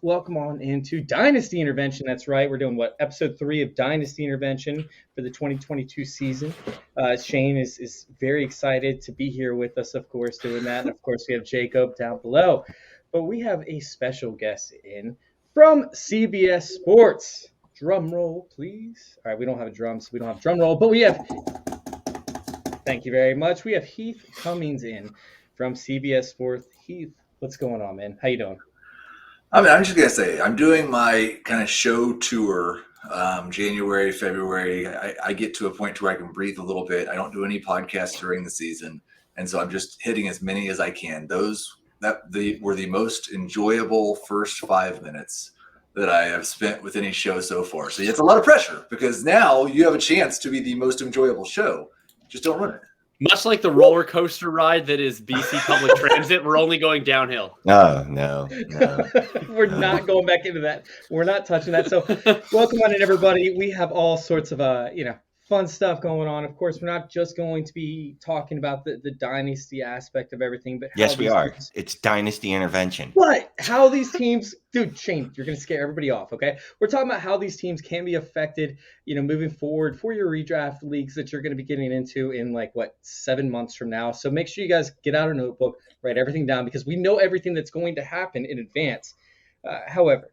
Welcome on into Dynasty Intervention. That's right. We're doing episode 3 of Dynasty Intervention for the 2022 season. Shane is very excited to be here with us, of course, doing that. And of course, we have Jakob down below. But we have a special guest in from CBS Sports. Drum roll, please. All right, we don't have a drum, so we don't have drum roll, but we have. Thank you very much. We have Heath Cummings in from CBS Sports. Heath, what's going on, man? How you doing? I'm just going to say, I'm doing my kind of show tour January, February. I get to a point where I can breathe a little bit. I don't do any podcasts during the season. And so I'm just hitting as many as I can. Those were the most enjoyable first 5 minutes that I have spent with any show so far. So it's a lot of pressure because now you have a chance to be the most enjoyable show. Just don't run it. Much like the roller coaster ride that is BC Public Transit, we're only going downhill. No. We're not going back into that. We're not touching that. So welcome on in, everybody. We have all sorts of, fun stuff going on. Of course, we're not just going to be talking about the dynasty aspect of everything, but yes, we are. It's Dynasty Intervention. But how these teams, dude, Shane, you're going to scare everybody off, okay? We're talking about how these teams can be affected, moving forward for your redraft leagues that you're going to be getting into in 7 months from now. So make sure you guys get out a notebook, write everything down because we know everything that's going to happen in advance. However,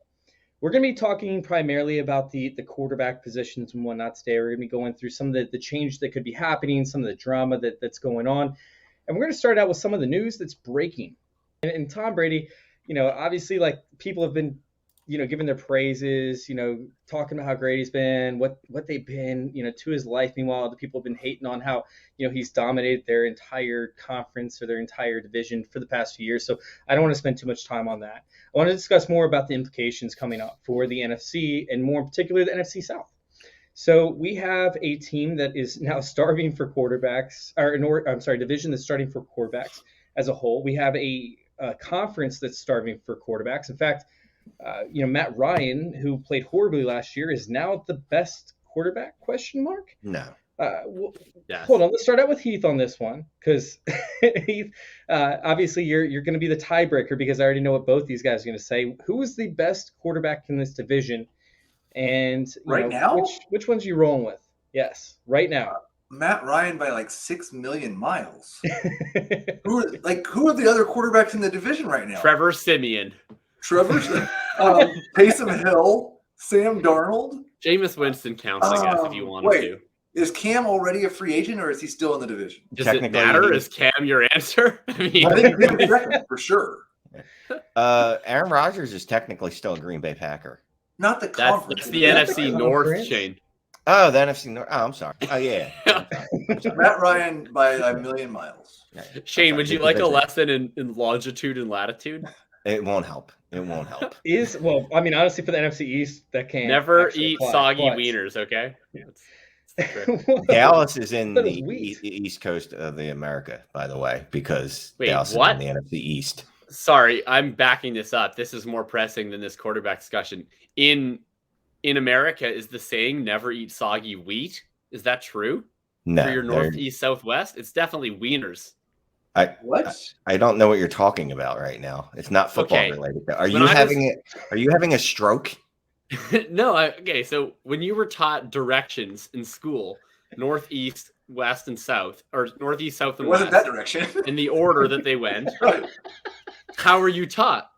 we're going to be talking primarily about the quarterback positions and whatnot today. We're going to be going through some of the change that could be happening, some of the drama that's going on. And we're going to start out with some of the news that's breaking. And Tom Brady, obviously, people have been, giving their praises, talking about how great he's been, what they've been, to his life. Meanwhile, the people have been hating on how, he's dominated their entire conference or their entire division for the past few years. So I don't want to spend too much time on that. I want to discuss more about the implications coming up for the NFC and more in particular the NFC South. So we have a team that is now starving for quarterbacks, division that's starting for quarterbacks as a whole. We have a conference that's starving for quarterbacks. In fact, Matt Ryan, who played horribly last year, is now the best quarterback? ? No. Yes. Hold on. Let's start out with Heath on this one because Heath, obviously you're going to be the tiebreaker because I already know what both these guys are going to say. Who is the best quarterback in this division? And now, which ones are you rolling with? Yes, right now. Matt Ryan by 6 million miles. Who are the other quarterbacks in the division right now? Trevor Siemian. Taysom Hill, Sam Darnold. Jameis Winston counts, I guess, if you wanted to. Is Cam already a free agent, or is he still in the division? Does it matter? Is Cam your answer? I think Cam's second for sure. Aaron Rodgers is technically still a Green Bay Packer. Not the conference. That's the NFC North, Shane. Oh, the NFC North. Oh, I'm sorry. Oh, yeah. Matt Ryan by a million miles. Shane, would you like a lesson in longitude and latitude? It won't help. Honestly, for the NFC East, that can't. Never eat soggy wieners, okay? Yeah. Dallas is in the East Coast of the America, by the way, because Dallas is in the NFC East. Sorry, I'm backing this up. This is more pressing than this quarterback discussion. In America, is the saying "never eat soggy wheat"? Is that true? No. For your Northeast, Southwest, it's definitely Wieners. I don't know what you're talking about right now. It's not football related. Are you having a stroke? No. Okay. So when you were taught directions in school, Northeast, West, and South, or Northeast, South, and West, that direction in the order that they went. Right. How were you taught?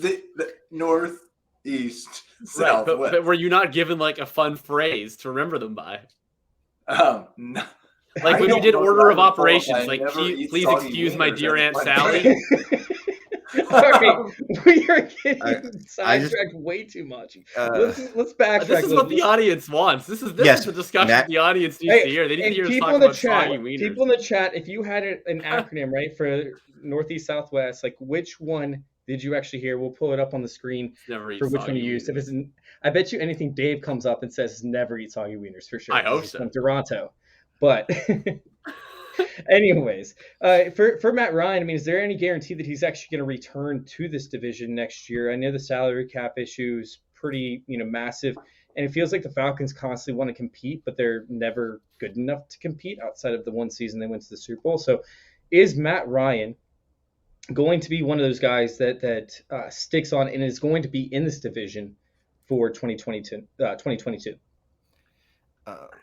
The North, East, South, right, West. But were you not given a fun phrase to remember them by? No. When you did order of operations, please excuse my dear Aunt Sally. Sorry, we are getting sidetracked way too much. Let's backtrack. This is what the audience wants. This is the discussion the audience needs to hear. They need to hear us talk about soggy wieners. People in the chat, if you had an acronym right for Northeast, Southwest, which one did you actually hear? We'll pull it up on the screen for which one you used. If it's, I bet you anything Dave comes up and says never eat soggy wieners for sure. I hope so. From Toronto. But anyways, for Matt Ryan, is there any guarantee that he's actually going to return to this division next year? I know the salary cap issue is pretty, massive, and it feels like the Falcons constantly want to compete, but they're never good enough to compete outside of the one season they went to the Super Bowl. So is Matt Ryan going to be one of those guys that sticks on and is going to be in this division for 2022?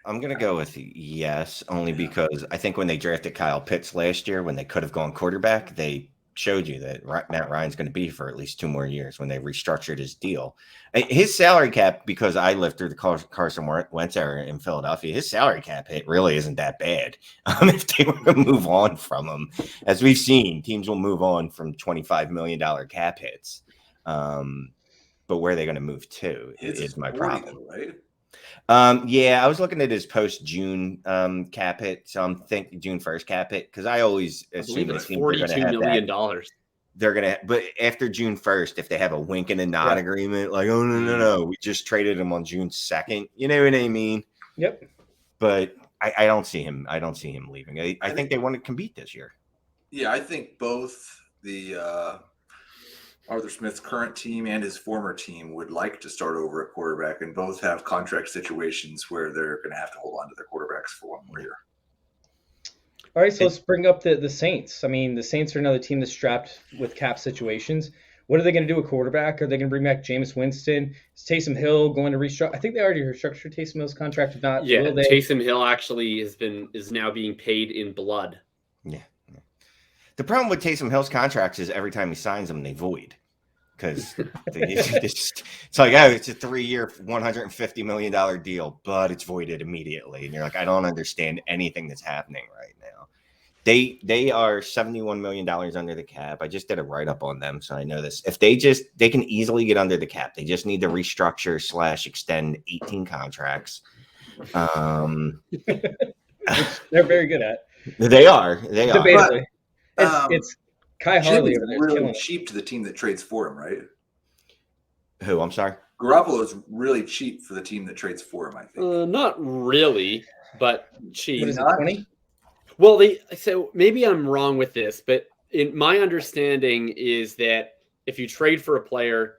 I'm going to go with yes, only because I think when they drafted Kyle Pitts last year, when they could have gone quarterback, they showed you that Matt Ryan's going to be for at least 2 more years when they restructured his deal. His salary cap, because I lived through the Carson Wentz era in Philadelphia, his salary cap hit really isn't that bad. If they were to move on from him, as we've seen, teams will move on from $25 million cap hits. But where are they going to move to is my problem. Right? Yeah, I was looking at his post-June cap hit, so I'm thinking June 1st cap hit, because I always assume it's $42 million. They're gonna, but after June 1st, if they have a wink and a nod agreement, like, oh no, we just traded him on June 2nd, you know what I mean? Yep. But I don't see him. I don't see him leaving. I think they want to compete this year. Yeah, I think both the Arthur Smith's current team and his former team would like to start over at quarterback, and both have contract situations where they're going to have to hold on to their quarterbacks for 1 more year. All right, so let's bring up the Saints. I mean, the Saints are another team that's strapped with cap situations. What are they going to do with quarterback? Are they going to bring back Jameis Winston? Is Taysom Hill going to restructure? I think they already restructured Taysom Hill's contract. If not, yeah, Taysom Hill actually is now being paid in blood. Yeah. The problem with Taysom Hill's contracts is every time he signs them, they void. Because it's like, oh, it's a 3-year, $150 million deal, but it's voided immediately. And you're like, I don't understand anything that's happening right now. They are $71 million under the cap. I just did a write-up on them, so I know this. If they can easily get under the cap. They just need to restructure / extend 18 contracts. Which they're very good at. They are. Debatably. It's Kai Harley over there. Really cheap to the team that trades for him, right? Who? I'm sorry. Garoppolo's really cheap for the team that trades for him, I think. Not really, but cheap. What is it, 20? Well, so maybe I'm wrong with this, but my understanding is that if you trade for a player,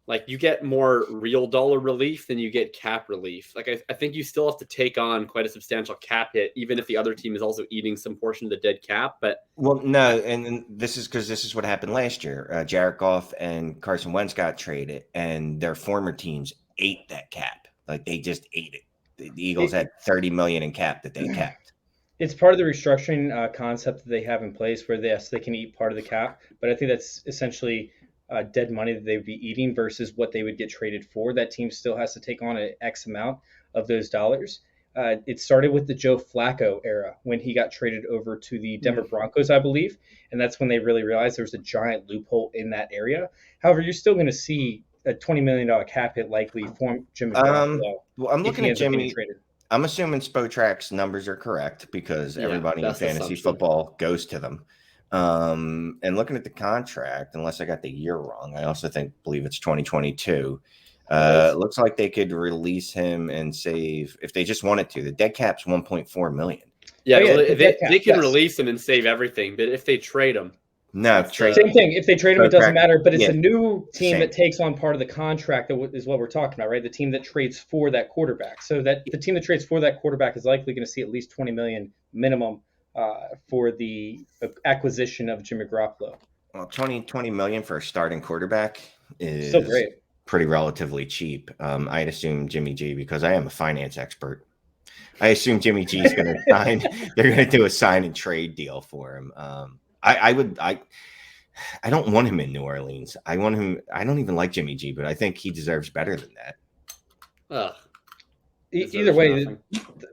like, you get more real dollar relief than you get cap relief. Like, I think you still have to take on quite a substantial cap hit, even if the other team is also eating some portion of the dead cap. But well, no, and this is what happened last year. Jared Goff and Carson Wentz got traded, and their former teams ate that cap. Like, they just ate it. The Eagles had $30 million in cap that they kept. It's part of the restructuring concept that they have in place, where they can eat part of the cap, but I think that's essentially dead money that they would be eating versus what they would get traded for. That team still has to take on an X amount of those dollars. It started with the Joe Flacco era when he got traded over to the Denver Broncos, I believe, and that's when they really realized there was a giant loophole in that area. However, you're still going to see a $20 million cap hit likely from Jimmy Garoppolo. Well, I'm looking at Jimmy. I'm assuming Spotrack's numbers are correct because everybody in fantasy football goes to them. And looking at the contract, unless I got the year wrong, I also believe it's 2022. It looks like they could release him and save, if they just wanted to. The dead cap's $1.4 million. Yeah, they can release him and save everything, but if they trade him, same thing. If they trade him, it doesn't matter. But it's a new team that takes on part of the contract that is what we're talking about, right? The team that trades for that quarterback. So that the team that trades for that quarterback is likely going to see at least $20 million minimum for the acquisition of Jimmy Garoppolo. Well, $20 million for a starting quarterback is so great. Pretty relatively cheap. I'd assume Jimmy G, because I am a finance expert. I assume Jimmy G is going to sign. They're going to do a sign and trade deal for him. I don't want him in New Orleans. I want him. I don't even like Jimmy G, but I think he deserves better than that. Either way,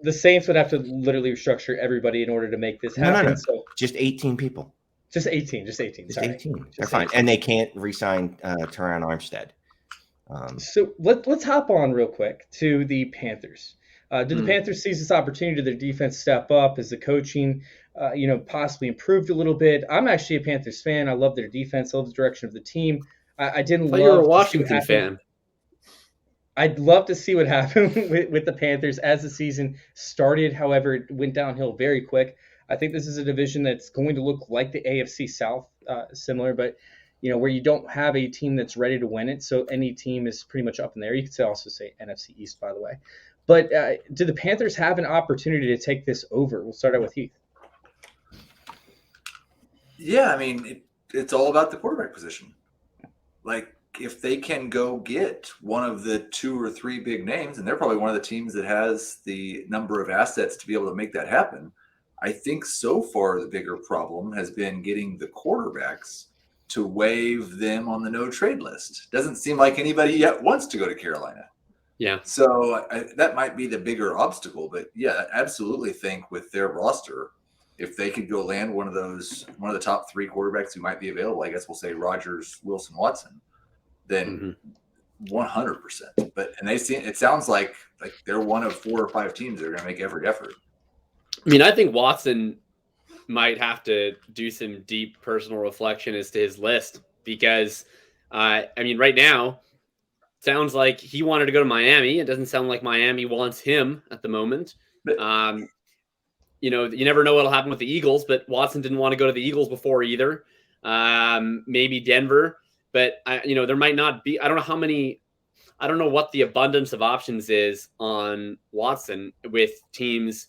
the Saints would have to literally restructure everybody in order to make this happen. No. So just 18 people. Just 18. Sorry. 18. They're fine, and they can't re-sign Teron Armstead. So let's hop on real quick to the Panthers. Did the Panthers seize this opportunity? Did their defense step up? Is the coaching, possibly improved a little bit? I'm actually a Panthers fan. I love their defense. I love the direction of the team. I didn't love. You're a Washington fan. I'd love to see what happened with the Panthers as the season started. However, it went downhill very quick. I think this is a division that's going to look like the AFC South, similar, but where you don't have a team that's ready to win it. So any team is pretty much up in there. You could also say NFC East, by the way. But do the Panthers have an opportunity to take this over? We'll start out with Heath. Yeah, I mean, it's all about the quarterback position. Like, if they can go get one of the 2 or 3 big names, and they're probably one of the teams that has the number of assets to be able to make that happen. I think so far the bigger problem has been getting the quarterbacks to waive them on the no trade list. Doesn't seem like anybody yet wants to go to Carolina. Yeah. So that might be the bigger obstacle. But yeah, I absolutely think with their roster, if they could go land one of the top 3 quarterbacks who might be available, I guess we'll say Rodgers, Wilson, Watson, then 100%. And it sounds like they're one of 4 or 5 teams that are going to make every effort. I mean, I think Watson might have to do some deep personal reflection as to his list because, I mean, right now, sounds like he wanted to go to Miami. It doesn't sound like Miami wants him at the moment. You never know what'll happen with the Eagles, but Watson didn't want to go to the Eagles before either. Maybe Denver, but there might not be. I don't know what the abundance of options is on Watson with teams'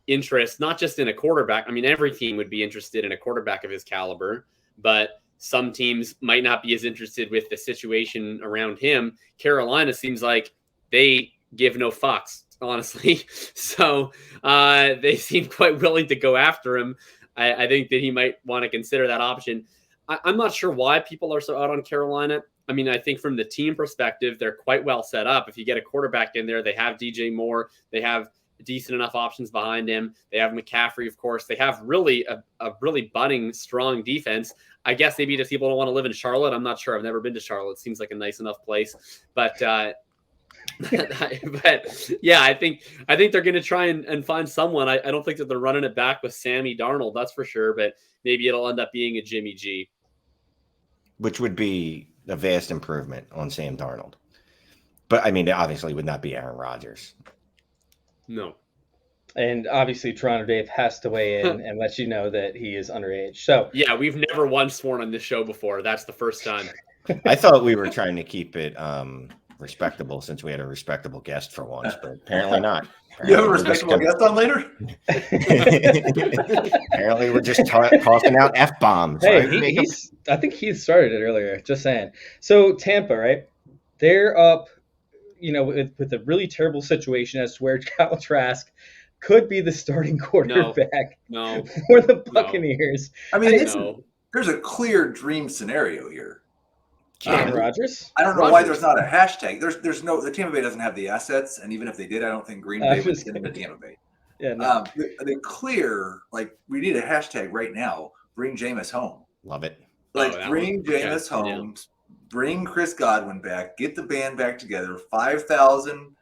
interest, not just in a quarterback. I mean, every team would be interested in a quarterback of his caliber, but some teams might not be as interested with the situation around him. Carolina seems like they give no fucks, honestly. So they seem quite willing to go after him. I think that he might want to consider that option. I'm not sure why people are so out on Carolina. I mean, I think from the team perspective, they're quite well set up. If you get a quarterback in there, they have DJ Moore. They have decent enough options behind him. They have McCaffrey, of course. They have really a really budding, strong defense. I guess maybe just people don't want to live in Charlotte. I'm not sure. I've never been to Charlotte. It seems like a nice enough place. But yeah, I think they're going to try and find someone. I don't think that they're running it back with Sammy Darnold. That's for sure. But maybe it'll end up being a Jimmy G. Which would be a vast improvement on Sam Darnold. But, I mean, it obviously would not be Aaron Rodgers. No. And obviously, Toronto Dave has to weigh in and let you know that he is underage. So yeah, we've never once sworn on this show before. That's the first time. I thought we were trying to keep it respectable since we had a respectable guest for once, but apparently not. You have a respectable guest on later? Apparently, we're just tossing out F-bombs. Hey, right? I think he started it earlier. Just saying. So Tampa, right? They're up, with a really terrible situation as to where Kyle Trask could be the starting quarterback no, for the Buccaneers. I mean, there's a clear dream scenario here. Aaron Rodgers? I don't know why there's not a hashtag. The Tampa Bay doesn't have the assets, and even if they did, I don't think Green Bay would send them to Tampa Bay. Yeah, no. The clear, we need a hashtag right now. Bring Jameis home. Love it. Bring Jameis home. Yeah. Bring Chris Godwin back. Get the band back together. 5,000,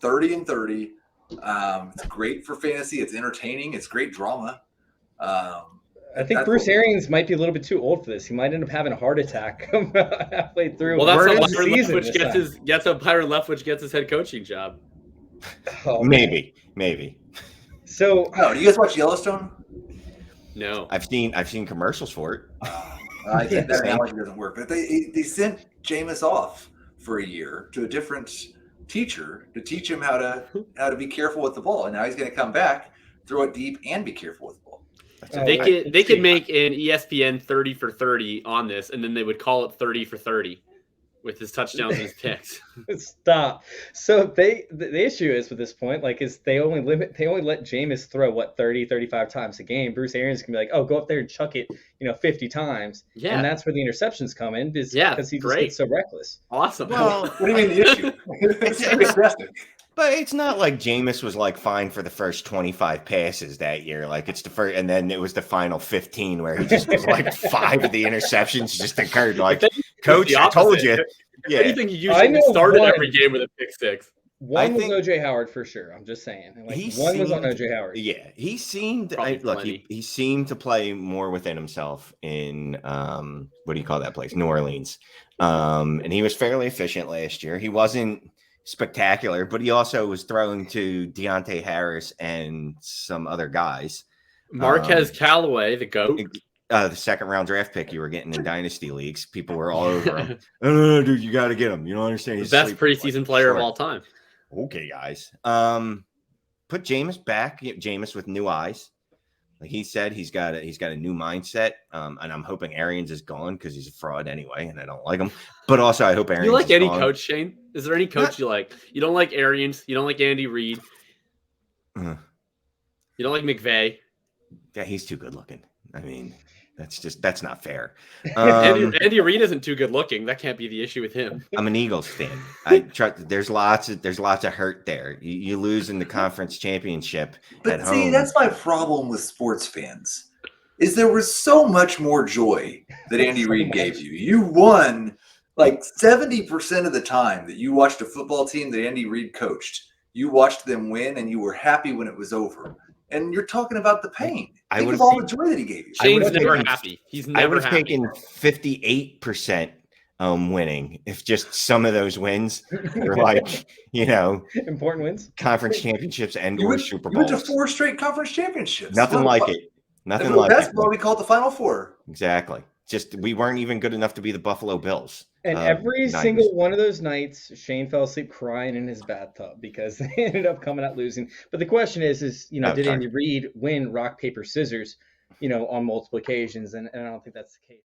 30 and 30. It's great for fantasy. It's entertaining. It's great drama. I think Bruce Arians might be a little bit too old for this. He might end up having a heart attack halfway through. Well, that's how Byron Leftwich gets his head coaching job. Oh, maybe. So, do you guys watch Yellowstone? No, I've seen commercials for it. I think that analogy doesn't work. But they sent Jameis off for a year to a different teacher to teach him how to be careful with the ball, and now he's going to come back, throw it deep, and be careful with the ball. They could make an ESPN 30 for 30 on this, and then they would call it 30 for 30 with his touchdowns and his picks. Stop. So the issue is with this point, is they only let Jameis throw 30, 35 times a game. Bruce Arians can be like, oh, go up there and chuck it, 50 times. Yeah. And that's where the interceptions come in because he just gets so reckless. Awesome. Well, what do you mean the issue? It's fantastic. But it's not like Jameis was fine for the first 25 passes that year. It's the first, and then it was the final 15 where he just was 5 of the interceptions just occurred. Coach, I told you. Yeah. Anything he usually started every game with a pick six. One was OJ Howard for sure. I'm just saying. One was on OJ Howard. Yeah, he seemed he seemed to play more within himself in what do you call that place? New Orleans. And he was fairly efficient last year. He wasn't spectacular, but he also was throwing to Deontay Harris and some other guys. Marquez Callaway, the GOAT. The second round draft pick you were getting in dynasty leagues. People were all over him. No, dude, you got to get him. You don't understand. He's the best preseason player of all time. Okay, guys. Put Jameis back. Jameis with new eyes. Like he said, he's got a new mindset, and I'm hoping Arians is gone because he's a fraud anyway, and I don't like him. But also, I hope Arians. You like is any gone. coach, Shane? Is there any coach you like? You don't like Arians. You don't like Andy Reid. You don't like McVay. Yeah, he's too good looking. I mean, that's not fair. Andy Reid isn't too good looking. That can't be the issue with him. I'm an Eagles fan. There's lots of hurt there. You lose in the conference championship But at see, home. that's my problem with sports fans. Is there was so much more joy that Andy So Reid much. gave you. You won like 70% of the time that you watched a football team that Andy Reid coached. You watched them win, and you were happy when it was over. And you're talking about the pain. I Think would've of all the joy that he gave you. Shane's would've never taken- happy. He's I never would have happy. taken 58% winning if just some of those wins were like, Important wins. conference championships and You or went, Super you went Bowls. to 4 straight conference championships. Nothing Well, like it. Nothing and for like it. basketball, we call it the Final Four. Exactly. Just we weren't even good enough to be the Buffalo Bills. And every Niners. single one of those nights, Shane fell asleep crying in his bathtub because they ended up coming out losing. But the question is did sorry. Andy Reid win rock, paper, scissors, on multiple occasions? And I don't think that's the case.